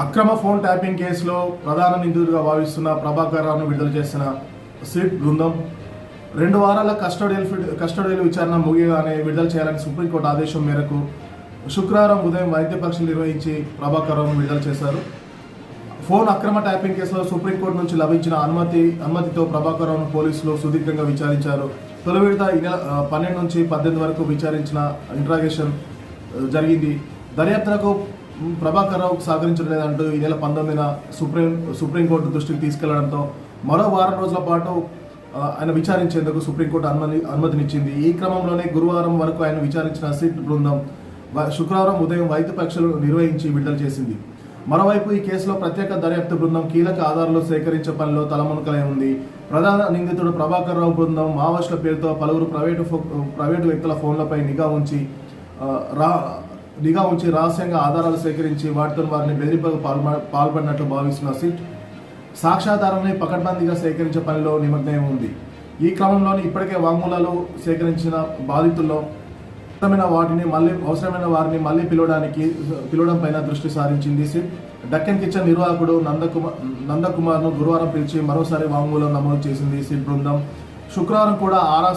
అక్రమ phone tapping కేసులో ప్రధాన నిందితుడిగా భావిస్తున్న ప్రభాకర్ రావును విడుదల చేసిన సిట్ బృందం 2 వారాల కస్టడియల్ విచారణ ముగియగానే విడుదల చేయాలని సుప్రీంకోర్టు ఆదేశం మేరకు శుక్రవారం ఉదయం వైద్య పరీక్షలు నిర్వహించి ప్రభాకర్ రావును విడుదల చేశారు. ఫోన్ అక్రమ ట్యాపింగ్ కేసులో సుప్రీంకోర్టు నుంచి లభించిన అనుమతితో ప్రభాకర్ రావును పోలీసులు సుదీర్ఘంగా విచారించారు. తొలి విడత ఈ నెల 12 నుంచి 18 వరకు విచారించిన ఇంట్రాగేషన్ జరిగింది. దర్యాప్తులకు ప్రభాకర్ రావుకు సహకరించడం లేదంటూ ఈ నెల 19న సుప్రీంకోర్టు దృష్టికి తీసుకెళ్లడంతో మరో వారం రోజుల పాటు ఆయన విచారించేందుకు సుప్రీంకోర్టు అనుమతినిచ్చింది. ఈ క్రమంలోనే గురువారం వరకు ఆయన విచారించిన సిట్ బృందం శుక్రవారం ఉదయం వైద్య పరీక్షలు నిర్వహించి విడుదల చేసింది. మరోవైపు ఈ కేసులో ప్రత్యేక దర్యాప్తు బృందం కీలక ఆధారాలు సేకరించే పనిలో తలమునకలై ఉంది. ప్రధాన నిందితుడు ప్రభాకర్ రావు బృందం మావోయిస్టుల పేరుతో పలువురు ప్రైవేటు వ్యక్తుల ఫోన్లపై నిఘా ఉంచి రహస్యంగా ఆధారాలు సేకరించి వాటితో వారిని బెదిరింపులకు పాల్పడినట్లు భావిస్తున్న సిట్ సాక్ష్యాధారాన్ని పకడ్బందీగా సేకరించే పనిలో నిమగ్నమై ఉంది. ఈ క్రమంలోనే ఇప్పటికే వాంగ్మూలాలు సేకరించిన బాధితుల్లో అవసరమైన వారిని మళ్లీ పిలవడం పైన దృష్టి సారించింది. సిట్ డక్కన్ కిచెన్ నిర్వాహకుడు నందకుమార్ను గురువారం పిలిచి మరోసారి వాంగ్మూలం నమోదు చేసింది. సిట్ బృందం శుక్రవారం కూడా ఆరా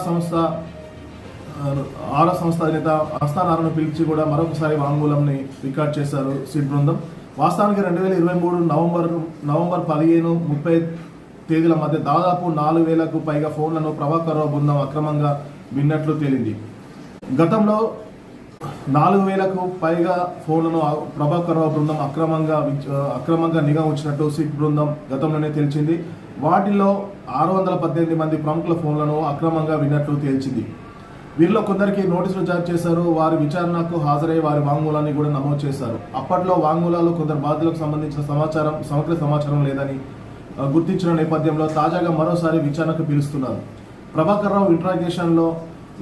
సంస్థ అధినేత ఆస్థానాలను పిలిచి కూడా మరొకసారి వాంగ్మూలంని రికార్డ్ చేశారు. సిట్ బృందం వాస్తవానికి 2023 నవంబర్ 15, 30 తేదీల మధ్య దాదాపు 4,000కు పైగా ఫోన్లను ప్రభాకర్ రావు బృందం అక్రమంగా విన్నట్లు తేలింది. గతంలో 4,000కు పైగా ఫోన్లను ప్రభాకర్ రావు బృందం అక్రమంగా నిఘా ఉంచినట్టు సిట్ బృందం గతంలోనే తేల్చింది. వాటిల్లో 618 మంది ప్రముఖుల ఫోన్లను అక్రమంగా విన్నట్లు తేల్చింది. వీరిలో కొందరికి నోటీసులు జారీ చేశారు. వారి విచారణకు హాజరై వారి వాంగ్మూలాన్ని కూడా నమోదు చేశారు. అప్పట్లో వాంగ్మూలాలు కొందరు బాధితులకు సంబంధించిన సమగ్ర సమాచారం లేదని గుర్తించిన నేపథ్యంలో తాజాగా మరోసారి విచారణకు పిలుస్తున్నారు. ప్రభాకర్ రావు ఇంట్రాగేషన్లో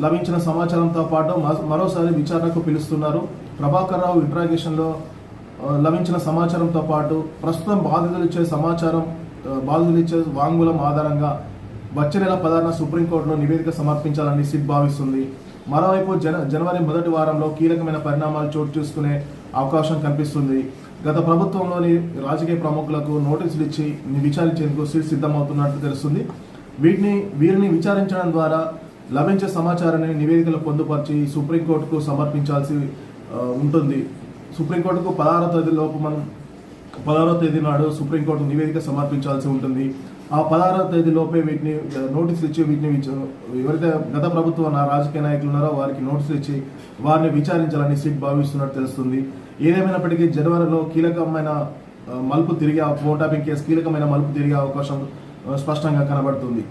లభించిన సమాచారంతో పాటు మరోసారి విచారణకు పిలుస్తున్నారు. ప్రభాకర్ రావు ఇంట్రాగేషన్లో లభించిన సమాచారంతో పాటు ప్రస్తుతం బాధితులు ఇచ్చే వాంగ్మూలం ఆధారంగా వచ్చే నెల 16న సుప్రీంకోర్టులో నివేదిక సమర్పించాలని సిట్ భావిస్తుంది. మరోవైపు జనవరి మొదటి వారంలో కీలకమైన పరిణామాలు చోటు చేసుకునే అవకాశం కనిపిస్తుంది. గత ప్రభుత్వంలోని రాజకీయ ప్రముఖులకు నోటీసులు ఇచ్చి విచారించేందుకు సిట్ సిద్ధమవుతున్నట్లు తెలుస్తుంది. వీరిని విచారించడం ద్వారా లభించే సమాచారాన్ని నివేదికలు పొందుపరిచి సుప్రీంకోర్టుకు సమర్పించాల్సి ఉంటుంది. సుప్రీంకోర్టుకు 16వ తేదీ నాడు సుప్రీంకోర్టు నివేదిక సమర్పించాల్సి ఉంటుంది. ఆ 16వ తేదీలోపే వీటిని నోటీసులు ఇచ్చి ఎవరైతే గత ప్రభుత్వం రాజకీయ నాయకులు ఉన్నారో వారికి నోటీసులు ఇచ్చి వారిని విచారించాలని సిట్ భావిస్తున్నట్టు తెలుస్తుంది. ఏదేమైనప్పటికీ జనవరిలో కీలకమైన మలుపు తిరిగే ఫోన్ ట్యాపింగ్ కేసు కీలకమైన మలుపు తిరిగే అవకాశం స్పష్టంగా కనబడుతుంది.